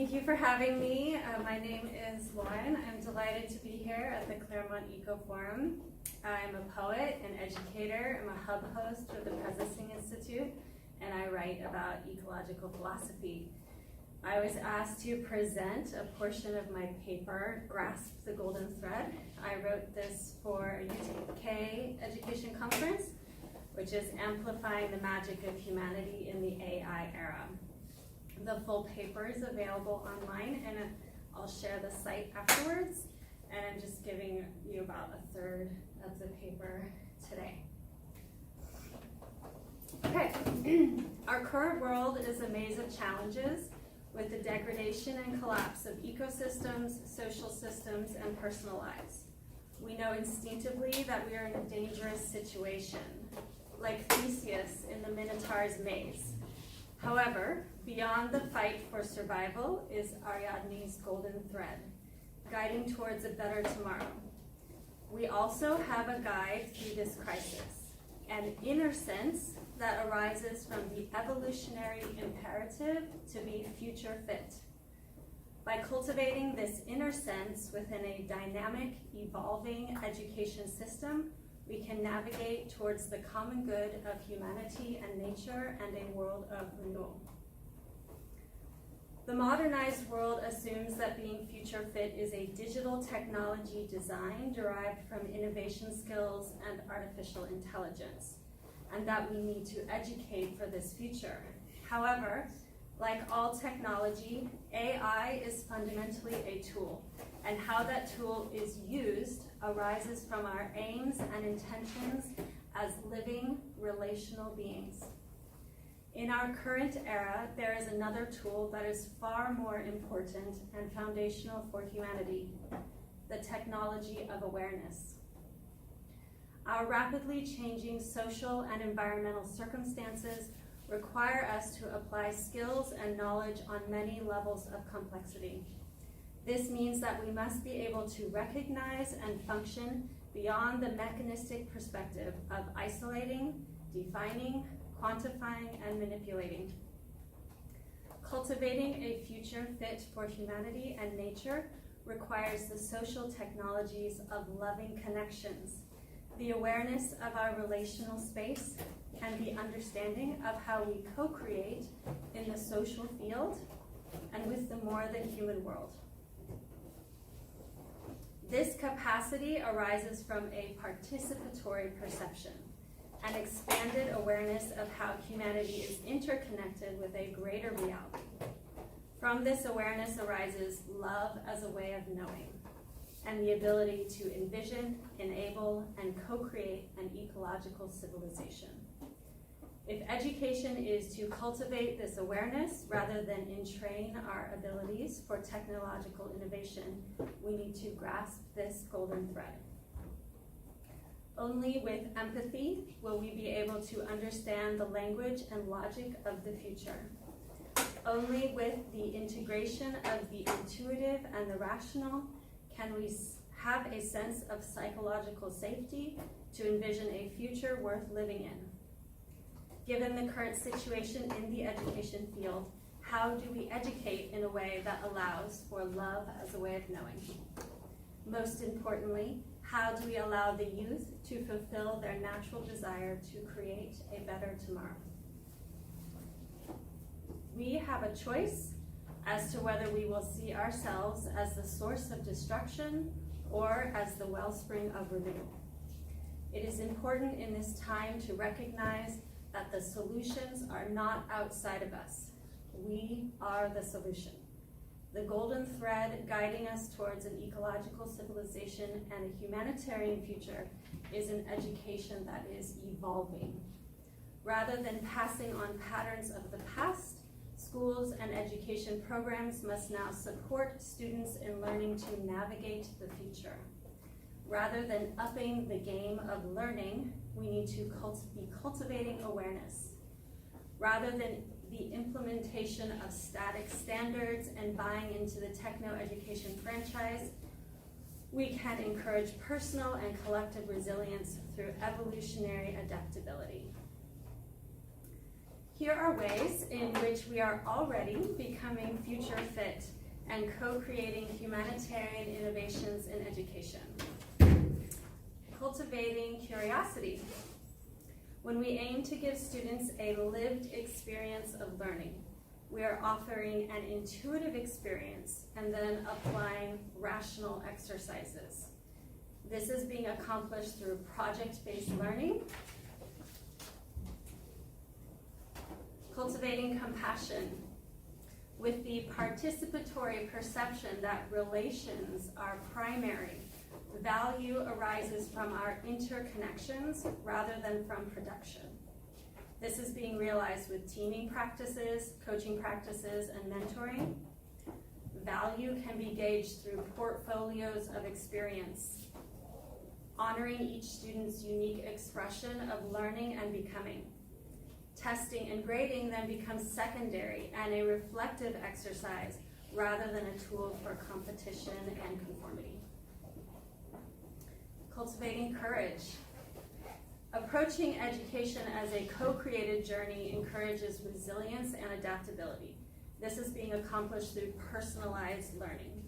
Thank you for having me. My name is Lauren. I'm delighted to be here at the Claremont EcoForum. I'm a poet, an educator, I'm a hub host for the President Institute, and I write about ecological philosophy. I was asked to present a portion of my paper, Grasp the Golden Thread. I wrote this for a UK education conference, which is amplifying the magic of humanity in the AI era. The full paper is available online, and I'll share the site afterwards. And I'm just giving you about a third of the paper today. Okay, our current world is a maze of challenges with the degradation and collapse of ecosystems, social systems, and personal lives. We know instinctively that we are in a dangerous situation, like Theseus in the Minotaur's maze. However, beyond the fight for survival is Ariadne's golden thread, guiding towards a better tomorrow. We also have a guide through this crisis, an inner sense that arises from the evolutionary imperative to be future fit. By cultivating this inner sense within a dynamic, evolving education system, we can navigate towards the common good of humanity and nature and a world of renewal. The modernized world assumes that being future fit is a digital technology design derived from innovation skills and artificial intelligence, and that we need to educate for this future. However, like all technology, AI is fundamentally a tool, and how that tool is used arises from our aims and intentions as living, relational beings. In our current era, there is another tool that is far more important and foundational for humanity: the technology of awareness. Our rapidly changing social and environmental circumstances require us to apply skills and knowledge on many levels of complexity. This means that we must be able to recognize and function beyond the mechanistic perspective of isolating, defining, quantifying, and manipulating. Cultivating a future fit for humanity and nature requires the social technologies of loving connections, the awareness of our relational space, and the understanding of how we co-create in the social field and with the more than human world. This capacity arises from a participatory perception, an expanded awareness of how humanity is interconnected with a greater reality. From this awareness arises love as a way of knowing, and the ability to envision, enable, and co-create an ecological civilization. If education is to cultivate this awareness rather than entrain our abilities for technological innovation, we need to grasp this golden thread. Only with empathy will we be able to understand the language and logic of the future. Only with the integration of the intuitive and the rational can we have a sense of psychological safety to envision a future worth living in. Given the current situation in the education field, how do we educate in a way that allows for love as a way of knowing? Most importantly, how do we allow the youth to fulfill their natural desire to create a better tomorrow? We have a choice as to whether we will see ourselves as the source of destruction or as the wellspring of renewal. It is important in this time to recognize that the solutions are not outside of us. We are the solution. The golden thread guiding us towards an ecological civilization and a humanitarian future is an education that is evolving. Rather than passing on patterns of the past, schools and education programs must now support students in learning to navigate the future. Rather than upping the game of learning, we need to be cultivating awareness. Rather than the implementation of static standards and buying into the techno-education franchise, we can encourage personal and collective resilience through evolutionary adaptability. Here are ways in which we are already becoming future fit and co-creating humanitarian innovations in education. Cultivating curiosity. When we aim to give students a lived experience of learning, we are offering an intuitive experience and then applying rational exercises. This is being accomplished through project-based learning. Cultivating compassion. With the participatory perception that relations are primary, value arises from our interconnections rather than from production. This is being realized with teaming practices, coaching practices, and mentoring. Value can be gauged through portfolios of experience, honoring each student's unique expression of learning and becoming. Testing and grading then becomes secondary and a reflective exercise rather than a tool for competition and conformity. Cultivating courage. Approaching education as a co-created journey encourages resilience and adaptability. This is being accomplished through personalized learning,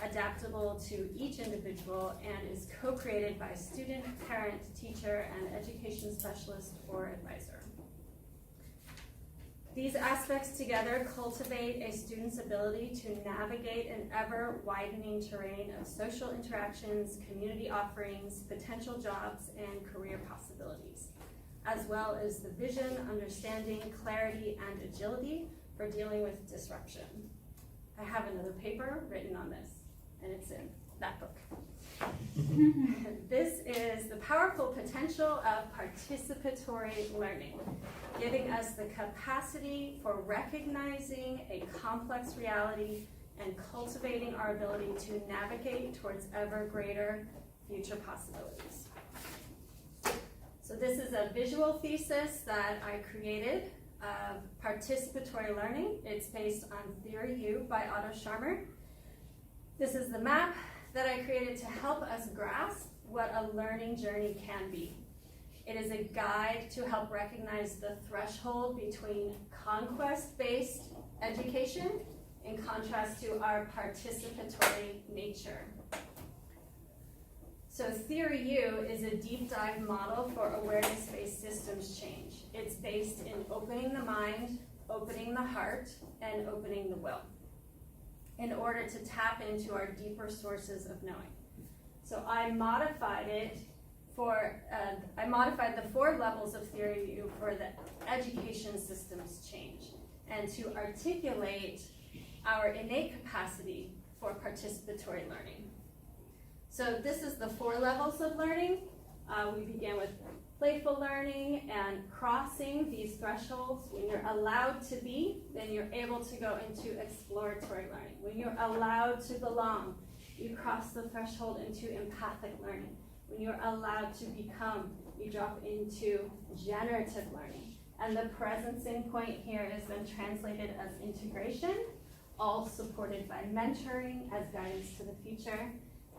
adaptable to each individual, and is co-created by student, parent, teacher, and education specialist or advisor. These aspects together cultivate a student's ability to navigate an ever-widening terrain of social interactions, community offerings, potential jobs, and career possibilities, as well as the vision, understanding, clarity, and agility for dealing with disruption. I have another paper written on this, and it's in that book. This is the powerful potential of participatory learning, giving us the capacity for recognizing a complex reality and cultivating our ability to navigate towards ever greater future possibilities. So this is a visual thesis that I created of participatory learning. It's based on Theory U by Otto Scharmer. This is the map that I created to help us grasp what a learning journey can be. It is a guide to help recognize the threshold between conquest-based education in contrast to our participatory nature. So Theory U is a deep dive model for awareness-based systems change. It's based in opening the mind, opening the heart, and opening the will, in order to tap into our deeper sources of knowing. So I modified it for, I modified the 4 levels of Theory U for the education systems change and to articulate our innate capacity for participatory learning. So this is the 4 levels of learning. We began with playful learning and crossing these thresholds. When you're allowed to be, then you're able to go into exploratory learning. When you're allowed to belong, you cross the threshold into empathic learning. When you're allowed to become, you drop into generative learning. And the presencing point here is then translated as integration, all supported by mentoring as guidance to the future.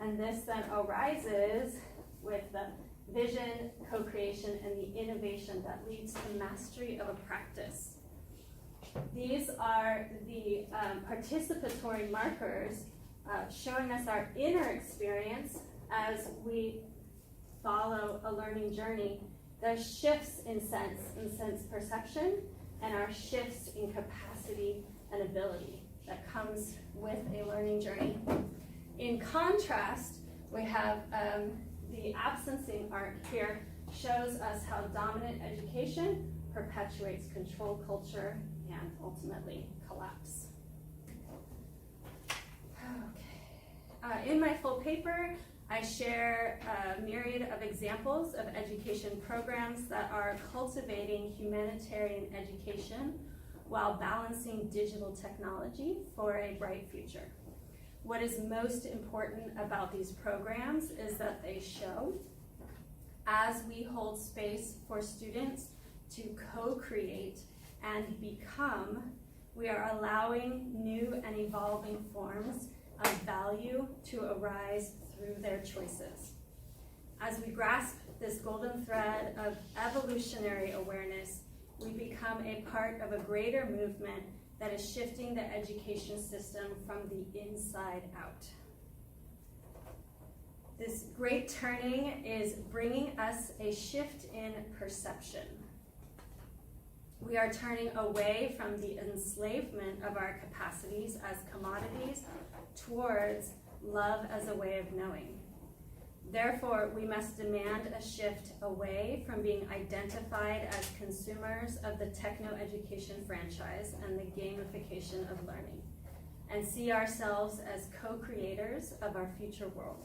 And this then arises with the vision, co-creation, and the innovation that leads to mastery of a practice. These are the participatory markers showing us our inner experience as we follow a learning journey. There's shifts in sense perception, and our shifts in capacity and ability that comes with a learning journey. In contrast, we have the absencing arc here shows us how dominant education perpetuates control culture and ultimately collapse. Okay. In my full paper, I share a myriad of examples of education programs that are cultivating humanitarian education while balancing digital technology for a bright future. What is most important about these programs is that they show, as we hold space for students to co-create and become, we are allowing new and evolving forms of value to arise through their choices. As we grasp this golden thread of evolutionary awareness, we become a part of a greater movement that is shifting the education system from the inside out. This great turning is bringing us a shift in perception. We are turning away from the enslavement of our capacities as commodities towards love as a way of knowing. Therefore, we must demand a shift away from being identified as consumers of the techno-education franchise and the gamification of learning, and see ourselves as co-creators of our future world.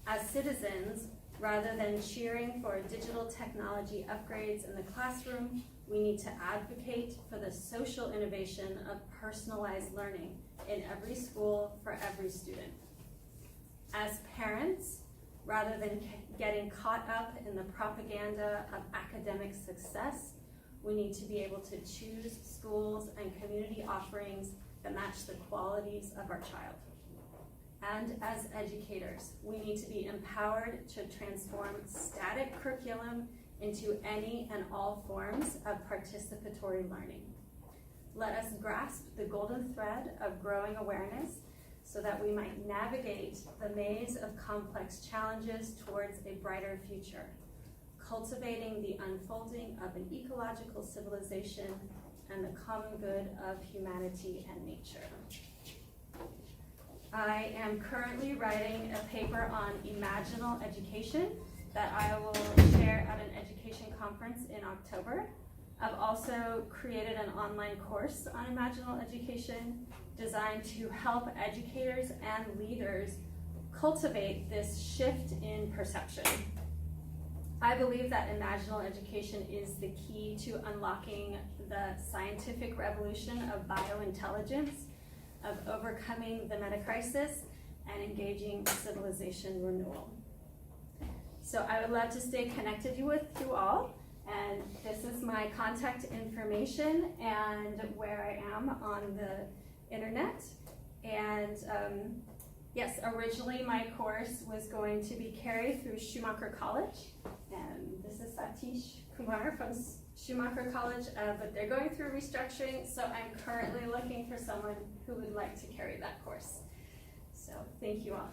As citizens, rather than cheering for digital technology upgrades in the classroom, we need to advocate for the social innovation of personalized learning in every school for every student. As parents, rather than getting caught up in the propaganda of academic success, we need to be able to choose schools and community offerings that match the qualities of our child. And as educators, we need to be empowered to transform static curriculum into any and all forms of participatory learning. Let us grasp the golden thread of growing awareness so that we might navigate the maze of complex challenges towards a brighter future, cultivating the unfolding of an ecological civilization and the common good of humanity and nature. I am currently writing a paper on imaginal education that I will share at an education conference in October. I've also created an online course on imaginal education designed to help educators and leaders cultivate this shift in perception. I believe that imaginal education is the key to unlocking the scientific revolution of biointelligence, of overcoming the meta-crisis, and engaging civilization renewal. So I would love to stay connected with you all, and this is my contact information and where I am on the internet. And yes, originally my course was going to be carried through Schumacher College, and this is Satish Kumar from Schumacher College, but they're going through restructuring, so I'm currently looking for someone who would like to carry that course. So thank you all.